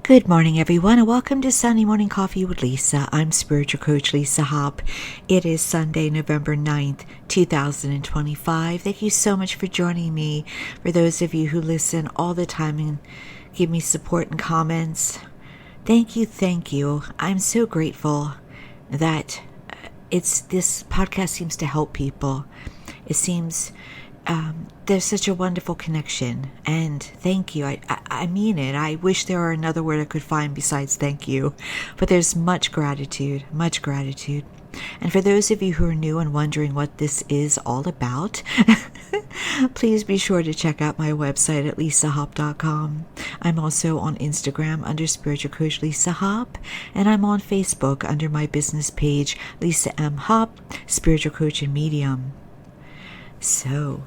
Good morning, everyone, and welcome to Sunday Morning Coffee with Lisa. I'm Spiritual Coach Lisa Hopp. It is Sunday, November 9th, 2025. Thank you so much for joining me. For those of you who listen all the time and give me support and comments, thank you. I'm so grateful that this podcast seems to help people. It seems there's such a wonderful connection, and thank you. I mean it. I wish there were another word I could find besides thank you, but there's much gratitude. And for those of you who are new and wondering what this is all about, please be sure to check out my website at lisahop.com. I'm also on Instagram under Spiritual Coach Lisa Hopp, and I'm on Facebook under my business page, Lisa M. Hopp, Spiritual Coach and Medium. So,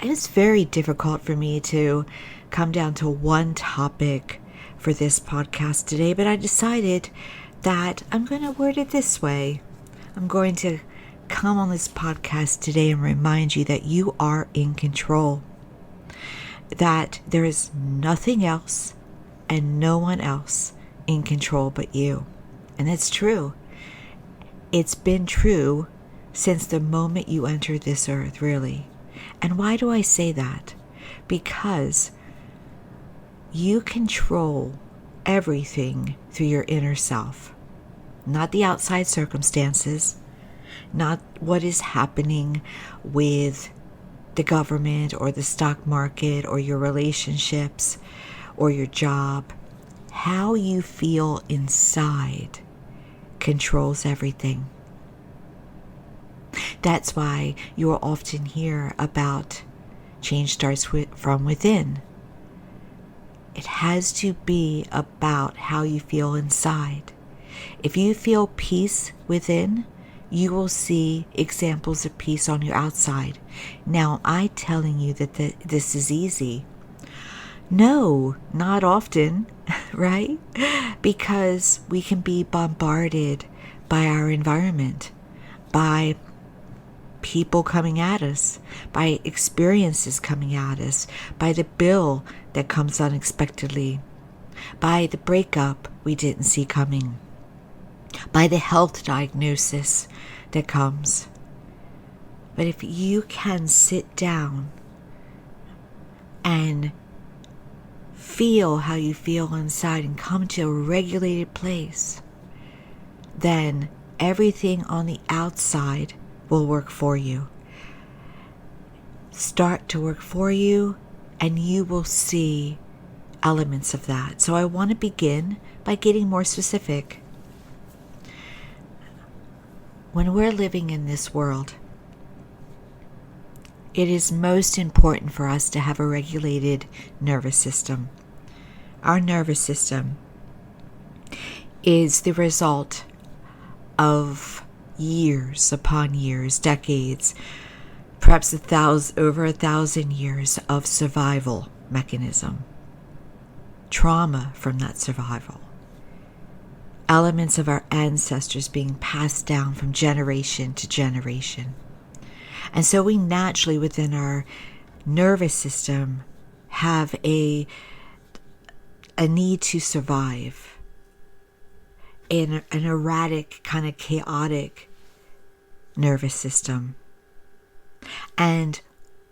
it's very difficult for me to come down to one topic for this podcast today, but I decided that I'm going to word it this way. I'm going to come on this podcast today and remind you that you are in control, that there is nothing else and no one else in control but you. And that's true. It's been true since the moment you entered this earth, really. And why do I say that? Because you control everything through your inner self, not the outside circumstances, not what is happening with the government or the stock market or your relationships or your job. How you feel inside controls everything. That's why you will often hear about change starts from within. It has to be about how you feel inside. If you feel peace within, you will see examples of peace on your outside. Now, am I telling you that this is easy? No, not often, right? Because we can be bombarded by our environment, by people coming at us, by experiences coming at us, by the bill that comes unexpectedly, by the breakup we didn't see coming, by the health diagnosis that comes. But if you can sit down and feel how you feel inside and come to a regulated place, then everything on the outside will work for you. Start to work for you, and you will see elements of that. So I want to begin by getting more specific. When we're living in this world, it is most important for us to have a regulated nervous system. Our nervous system is the result of years upon years, decades, perhaps over 1,000 years of survival mechanism, trauma from that survival, elements of our ancestors being passed down from generation to generation. And so we naturally within our nervous system have a need to survive, in an erratic, kind of chaotic nervous system. And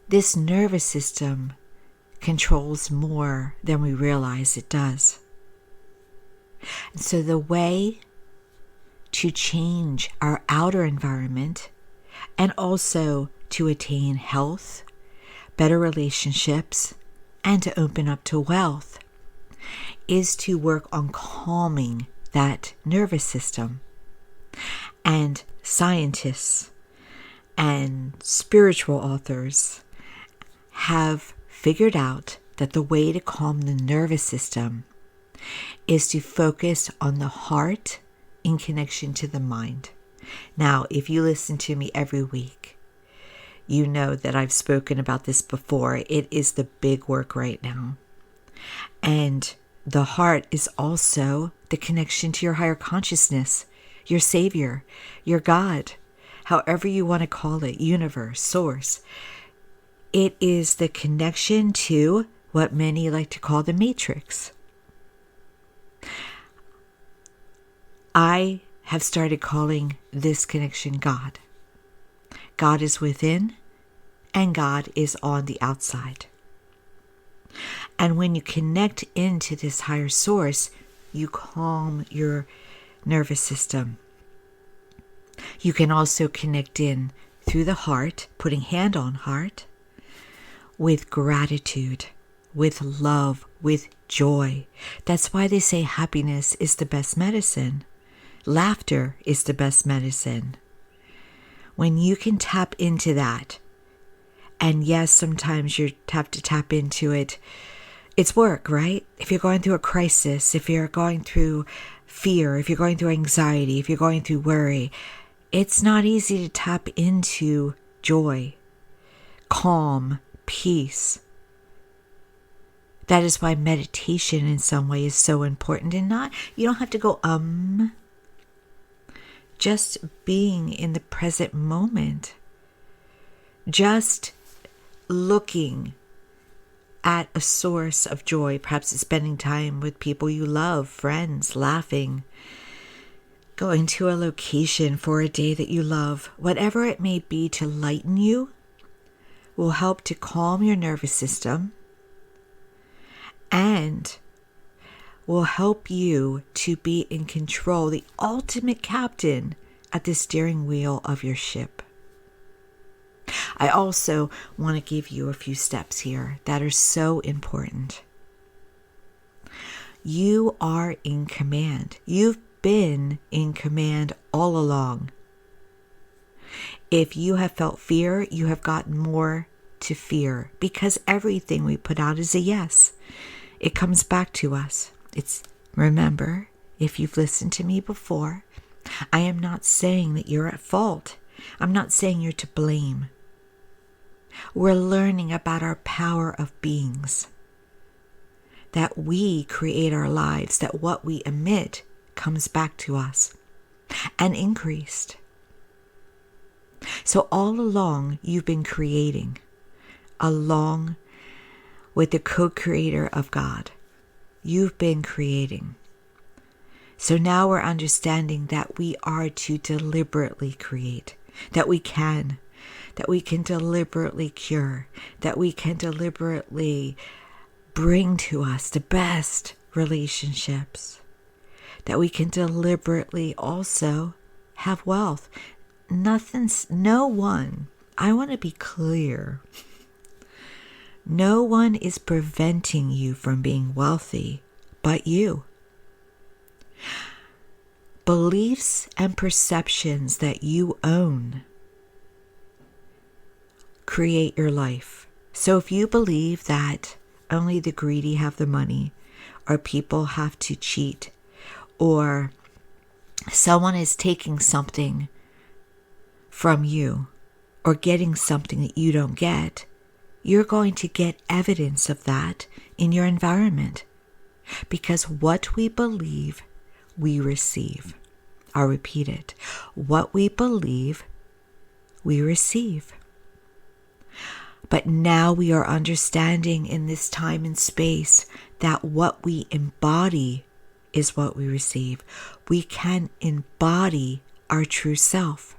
this nervous system controls more than we realize it does. And so the way to change our outer environment and also to attain health, better relationships, and to open up to wealth is to work on calming that nervous system. And scientists and spiritual authors have figured out that the way to calm the nervous system is to focus on the heart in connection to the mind. Now, if you listen to me every week, you know that I've spoken about this before. It is the big work right now. And the heart is also the connection to your higher consciousness, your Savior, your God, however you want to call it, universe, source. It is the connection to what many like to call the matrix. I have started calling this connection God. God is within and God is on the outside. And when you connect into this higher source, you calm your nervous system. You can also connect in through the heart, putting hand on heart, with gratitude, with love, with joy. That's why they say happiness is the best medicine. Laughter is the best medicine. When you can tap into that, and yes, sometimes you have to tap into it. It's work, right? If you're going through a crisis, if you're going through fear, if you're going through anxiety, if you're going through worry, it's not easy to tap into joy, calm, peace. That is why meditation in some way is so important. And you don't have to go just being in the present moment, just looking at a source of joy. Perhaps it's spending time with people you love, friends, laughing, going to a location for a day that you love. Whatever it may be to lighten you will help to calm your nervous system and will help you to be in control, the ultimate captain at the steering wheel of your ship. I also want to give you a few steps here that are so important. You are in command. You've been in command all along. If you have felt fear, you have gotten more to fear, because everything we put out is a yes. It comes back to us. Remember, if you've listened to me before, I am not saying that you're at fault. I'm not saying you're to blame. We're learning about our power of beings, that we create our lives, that what we emit comes back to us and increased. So all along you've been creating, along with the co-creator of God. You've been creating. So now we're understanding that we are to deliberately create, that we can deliberately cure, that we can deliberately bring to us the best relationships, that we can deliberately also have wealth. No one, I want to be clear, no one is preventing you from being wealthy but you. Beliefs and perceptions that you own create your life. So if you believe that only the greedy have the money, or people have to cheat, or someone is taking something from you or getting something that you don't get, you're going to get evidence of that in your environment. Because what we believe, we receive. I'll repeat it. What we believe, we receive. But now we are understanding in this time and space that what we embody is what we receive. We can embody our true self.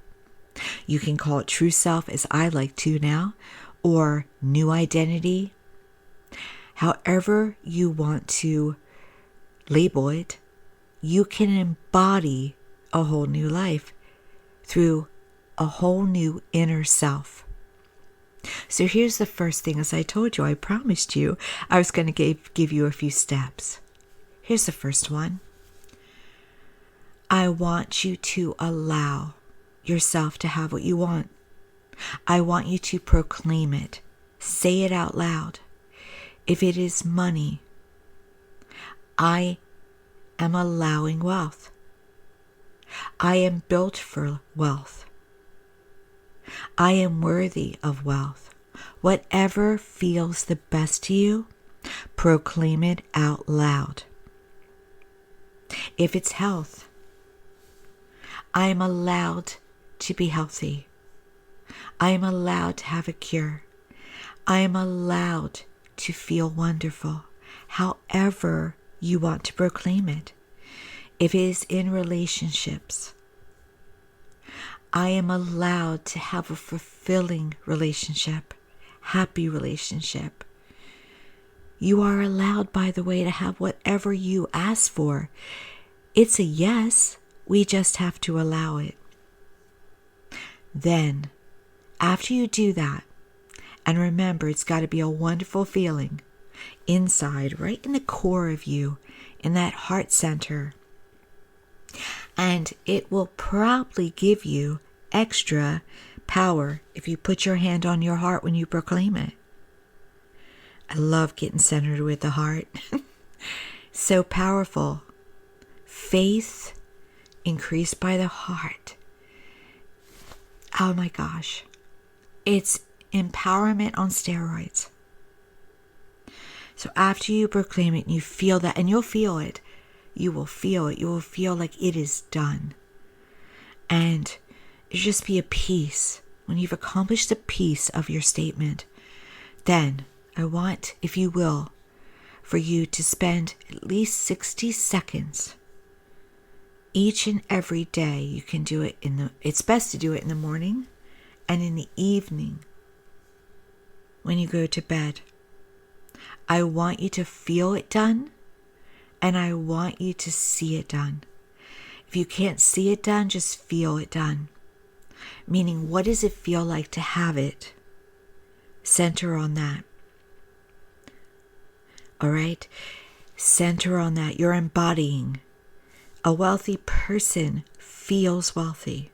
You can call it true self, as I like to now, or new identity. However you want to label it, you can embody a whole new life through a whole new inner self. So here's the first thing. As I told you, I promised you I was going to give you a few steps. Here's the first one. I want you to allow yourself to have what you want. I want you to proclaim it. Say it out loud. If it is money, I am allowing wealth. I am built for wealth. I am worthy of wealth. Whatever feels the best to you, proclaim it out loud. If it's health, I am allowed to be healthy. I am allowed to have a cure. I am allowed to feel wonderful. However you want to proclaim it. If it is in relationships, I am allowed to have a fulfilling relationship, happy relationship. You are allowed, by the way, to have whatever you ask for. It's a yes. We just have to allow it. Then, after you do that, and remember, it's got to be a wonderful feeling inside, right in the core of you, in that heart center. And it will probably give you extra power if you put your hand on your heart when you proclaim it. I love getting centered with the heart. So powerful. Faith increased by the heart. Oh my gosh. It's empowerment on steroids. So after you proclaim it and you feel that, and you'll feel it, you will feel it. You will feel like it is done. And it'll just be a peace. When you've accomplished the piece of your statement, then I want, if you will, for you to spend at least 60 seconds each and every day. You can do it it's best to do it in the morning and in the evening when you go to bed. I want you to feel it done, and I want you to see it done. If you can't see it done, just feel it done. Meaning, what does it feel like to have it? Center on that. All right? Center on that. You're embodying. A wealthy person feels wealthy.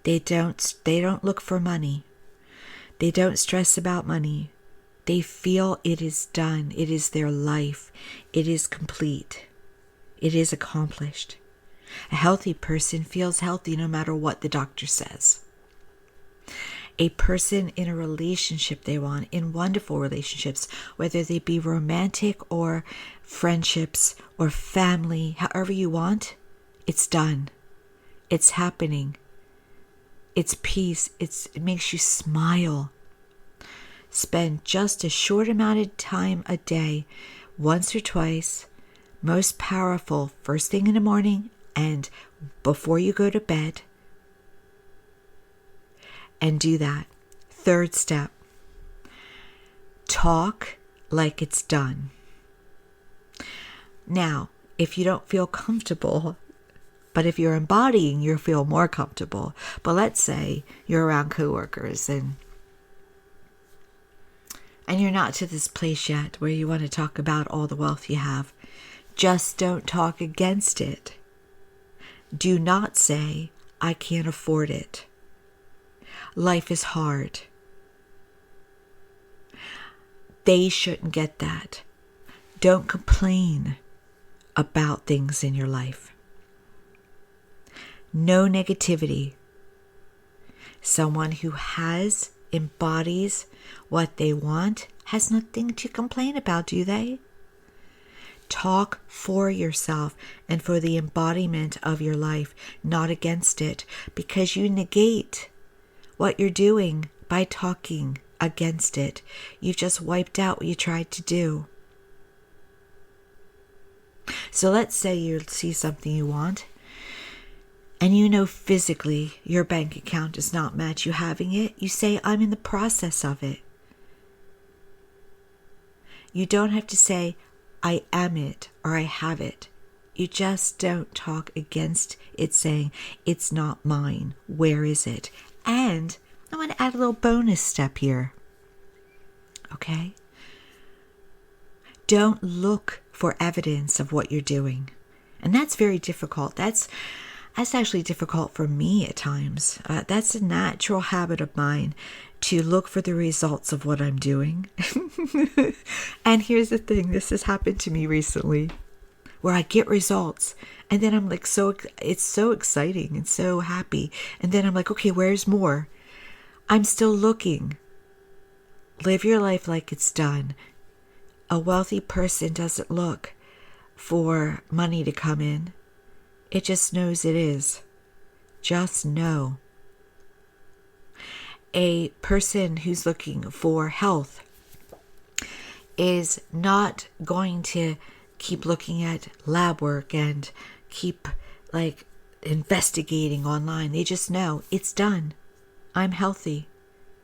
They don't look for money. They don't stress about money. They feel it is done. It is their life. It is complete. It is accomplished. A healthy person feels healthy no matter what the doctor says. A person in a relationship they want, in wonderful relationships, whether they be romantic or friendships or family, however you want, it's done. It's happening. It's peace. It makes you smile. Spend just a short amount of time a day, once or twice, most powerful, first thing in the morning and before you go to bed. And do that. Third step, talk like it's done. Now, if you don't feel comfortable, but if you're embodying, you'll feel more comfortable. But let's say you're around coworkers and you're not to this place yet where you want to talk about all the wealth you have. Just don't talk against it. Do not say, I can't afford it. Life is hard. They shouldn't get that. Don't complain about things in your life. No negativity. Someone who embodies what they want has nothing to complain about, do they? Talk for yourself and for the embodiment of your life, not against it, because you negate what you're doing by talking against it. You've just wiped out what you tried to do. So let's say you see something you want, and you know physically your bank account does not match you having it. You say, I'm in the process of it. You don't have to say, I am it or I have it. You just don't talk against it saying, it's not mine. Where is it? And I want to add a little bonus step here. Okay? Don't look for evidence of what you're doing. And that's very difficult. That's actually difficult for me at times. That's a natural habit of mine, to look for the results of what I'm doing. And here's the thing, this has happened to me recently, where I get results and then I'm like, it's so exciting and so happy. And then I'm like, okay, where's more? I'm still looking. Live your life like it's done. A wealthy person doesn't look for money to come in. It just knows it is. Just know. A person who's looking for health is not going to keep looking at lab work and keep like investigating online. They just know it's done. I'm healthy.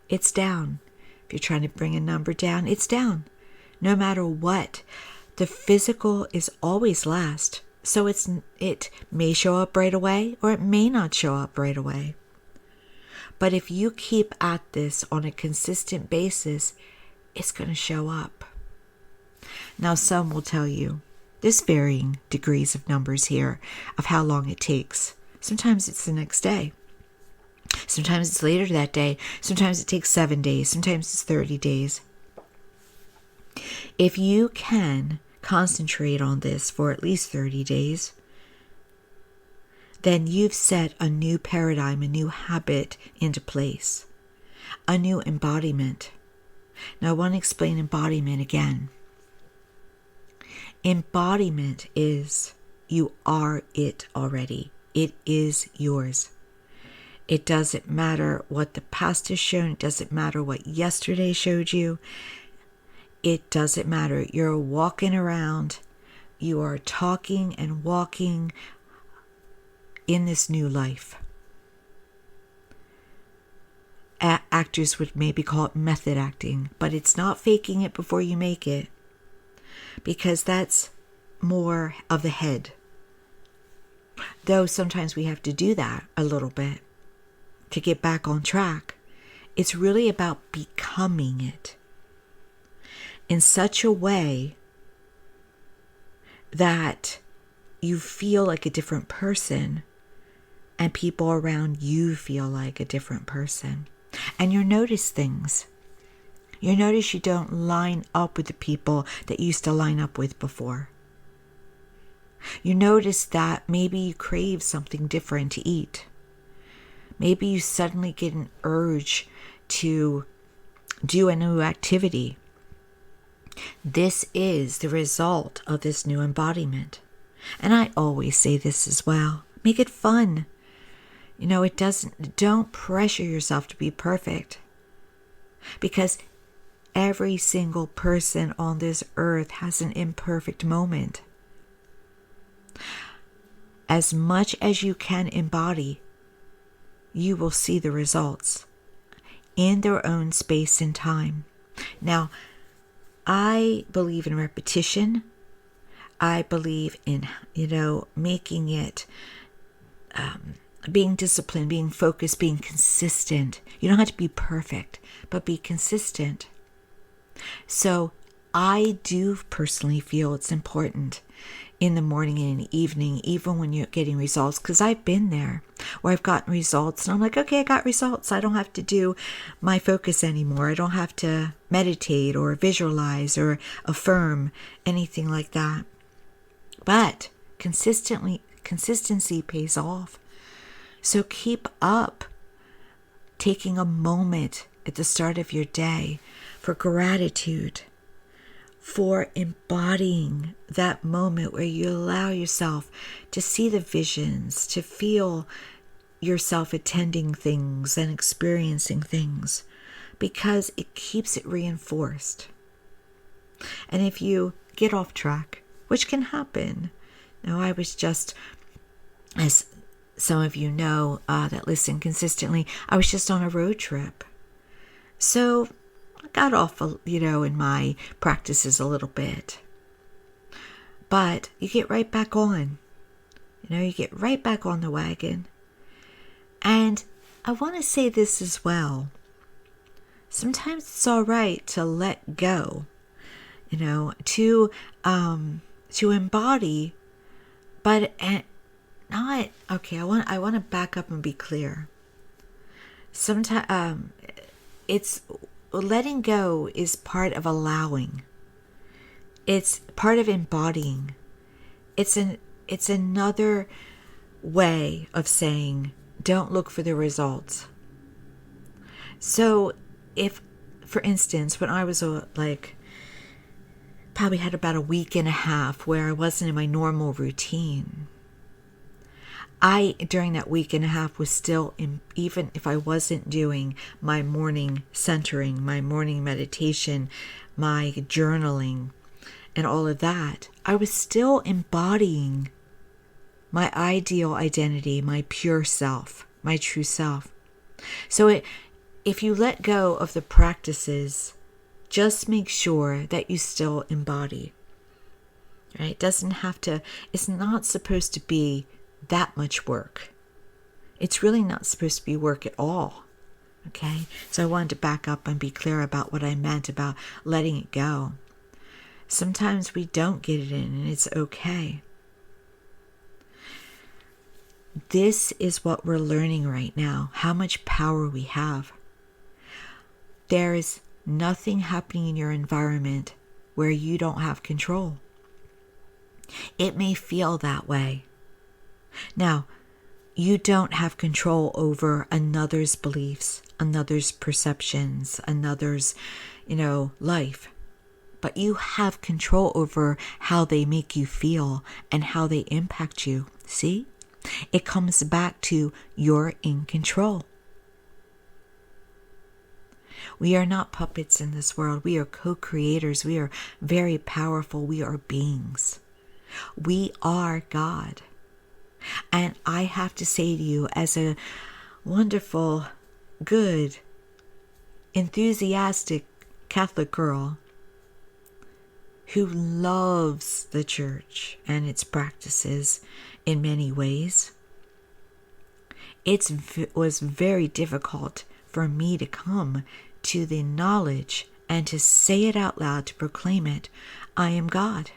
It's down. If you're trying to bring a number down, it's down. No matter what. The physical is always last. So it may show up right away or it may not show up right away. But if you keep at this on a consistent basis, it's going to show up. Now, some will tell you there's varying degrees of numbers here of how long it takes. Sometimes it's the next day. Sometimes it's later that day. Sometimes it takes 7 days. Sometimes it's 30 days. If you can concentrate on this for at least 30 days, then you've set a new paradigm, a new habit into place, a new embodiment. Now, I want to explain embodiment again. Embodiment is you are it already. It is yours. It doesn't matter what the past has shown. It doesn't matter what yesterday showed you. It doesn't matter. You're walking around. You are talking and walking in this new life. Actors would maybe call it method acting, but it's not faking it before you make it, because that's more of the head. Though sometimes we have to do that a little bit to get back on track. It's really about becoming it in such a way that you feel like a different person and people around you feel like a different person. And you notice things. You notice you don't line up with the people that you used to line up with before. You notice that maybe you crave something different to eat. Maybe you suddenly get an urge to do a new activity. This is the result of this new embodiment. And I always say this as well. Make it fun. Don't pressure yourself to be perfect. Because every single person on this earth has an imperfect moment. As much as you can embody, you will see the results in their own space and time. Now, I believe in repetition. I believe in, making it, being disciplined, being focused, being consistent. You don't have to be perfect, but be consistent. So I do personally feel it's important in the morning and in the evening, even when you're getting results, because I've been there where I've gotten results and I'm like, okay, I got results. I don't have to do my focus anymore. I don't have to meditate or visualize or affirm anything like that. But consistency pays off. So keep up taking a moment at the start of your day for gratitude, for embodying that moment where you allow yourself to see the visions, to feel yourself attending things and experiencing things, because it keeps it reinforced. And if you get off track, which can happen. Now, I was just, as some of you know that listen consistently, I was just on a road trip. So I got off, in my practices a little bit. But you get right back on. You get right back on the wagon. And I want to say this as well. Sometimes it's all right to let go, to embody, but not, okay, I want to back up and be clear. Sometimes it's letting go is part of allowing. It's part of embodying. It's another way of saying, don't look for the results. So if, for instance, when I was probably had about a week and a half where I wasn't in my normal routine, during that week and a half was still, even if I wasn't doing my morning centering, my morning meditation, my journaling, and all of that, I was still embodying my ideal identity, my pure self, my true self. So if you let go of the practices, just make sure that you still embody. Right? It doesn't have to, it's not supposed to be that much work. It's really not supposed to be work at all. Okay? So I wanted to back up and be clear about what I meant about letting it go. Sometimes we don't get it in, and it's okay. This is what we're learning right now, how much power we have. There is nothing happening in your environment where you don't have control. It may feel that way. Now, you don't have control over another's beliefs, another's perceptions, another's, life. But you have control over how they make you feel and how they impact you. See? It comes back to you're in control. We are not puppets in this world. We are co-creators. We are very powerful. We are beings. We are God. And I have to say to you, as a wonderful, good, enthusiastic Catholic girl who loves the church and its practices in many ways, it was very difficult for me to come to the knowledge and to say it out loud, to proclaim it. I am God.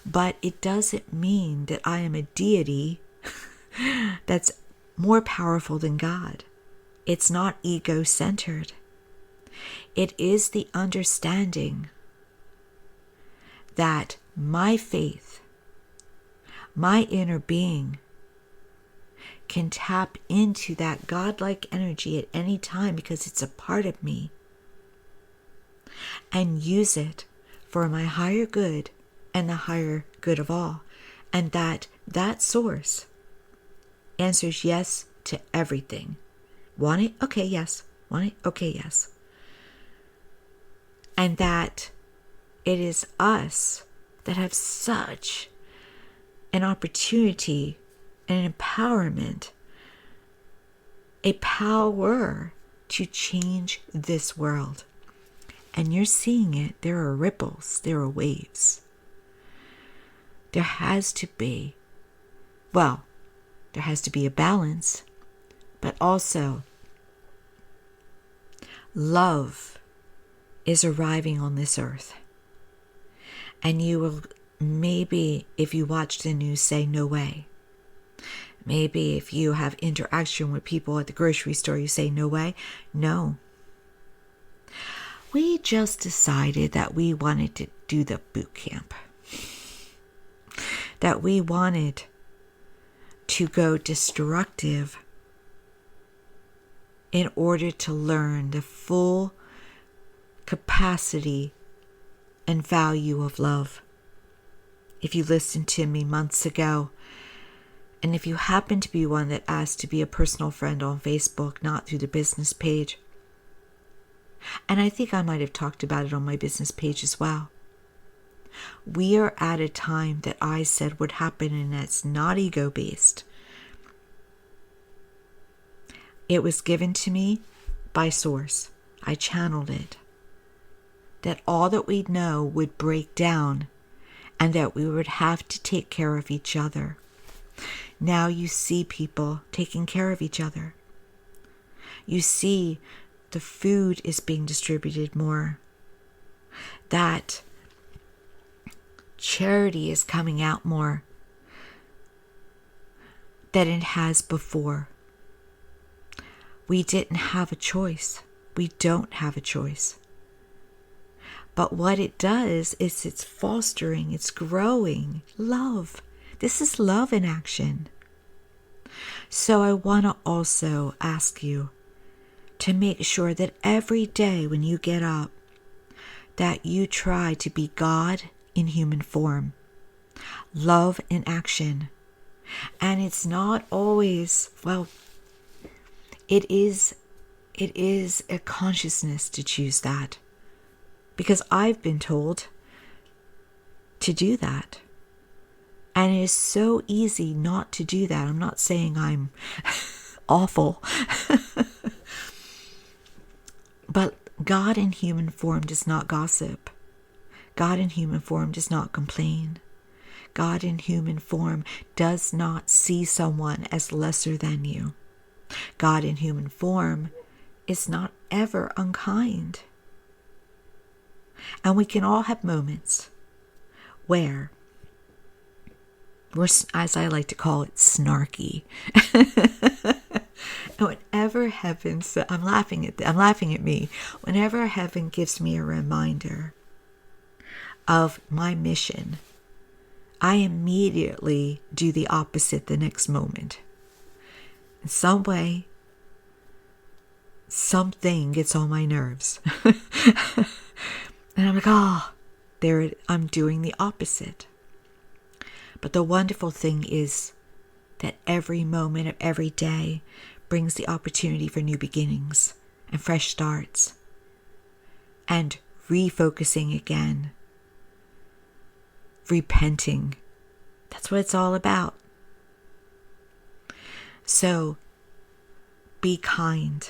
But it doesn't mean that I am a deity that's more powerful than God. It's not ego-centered. It is the understanding that my faith, my inner being, can tap into that godlike energy at any time because it's a part of me, and use it for my higher good and the higher good of all. And that source answers yes to everything. Want it? Okay, yes. Want it? Okay, yes. And that it is us that have such an opportunity and an empowerment, a power to change this world. And you're seeing it. There are ripples. There are waves. There has to be a balance, but also love is arriving on this earth. And you will maybe, if you watch the news, say, no way. Maybe if you have interaction with people at the grocery store, you say, no way. No. We just decided that we wanted to do the boot camp. That we wanted to go destructive in order to learn the full capacity and value of love. If you listened to me months ago, and if you happen to be one that asked to be a personal friend on Facebook, not through the business page, and I think I might have talked about it on my business page as well. We are at a time that I said would happen, and it's not ego-based. It was given to me by source. I channeled it. That all that we know would break down, and that we would have to take care of each other. Now you see people taking care of each other. You see the food is being distributed more. That charity is coming out more than it has before. We didn't have a choice. We don't have a choice. But what it does is it's fostering, it's growing love. This is love in action. So I want to also ask you to make sure that every day when you get up, that you try to be God in human form, love in action. And it's not always, it is a consciousness to choose that, because I've been told to do that. And it is so easy not to do that. I'm not saying I'm awful. But God in human form does not gossip. God in human form does not complain. God in human form does not see someone as lesser than you. God in human form is not ever unkind. And we can all have moments where we're, as I like to call it, snarky. And whenever heaven, I'm laughing at me. Whenever heaven gives me a reminder of my mission, I immediately do the opposite the next moment. In some way, something gets on my nerves. And I'm like, I'm doing the opposite. But the wonderful thing is that every moment of every day brings the opportunity for new beginnings and fresh starts and refocusing again, repenting. That's what it's all about. So be kind.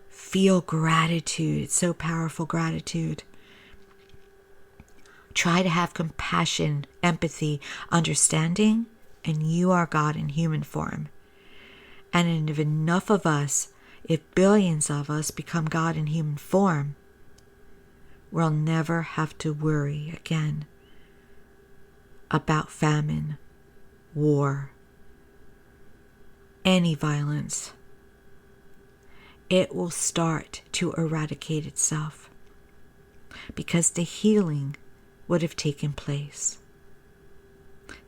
Feel gratitude. It's so powerful, gratitude. Try to have compassion, empathy, understanding, and you are God in human form. And if enough of us, if billions of us become God in human form, we'll never have to worry again about famine, war, any violence. It will start to eradicate itself because the healing would have taken place.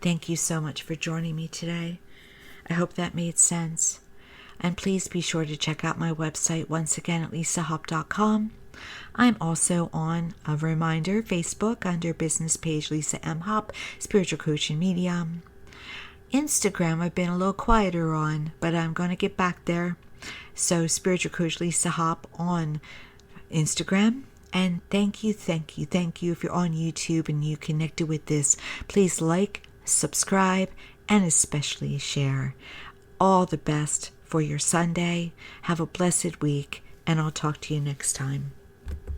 Thank you so much for joining me today. I hope that made sense. And please be sure to check out my website once again at lisahop.com. I'm also on, a reminder, Facebook under business page Lisa M. Hop, Spiritual Coach and Medium. Instagram I've been a little quieter on, but I'm going to get back there. So Spiritual Coach Lisa Hop on Instagram. And thank you if you're on YouTube and you connected with this. Please like, subscribe, and especially share. All the best for your Sunday. Have a blessed week, and I'll talk to you next time.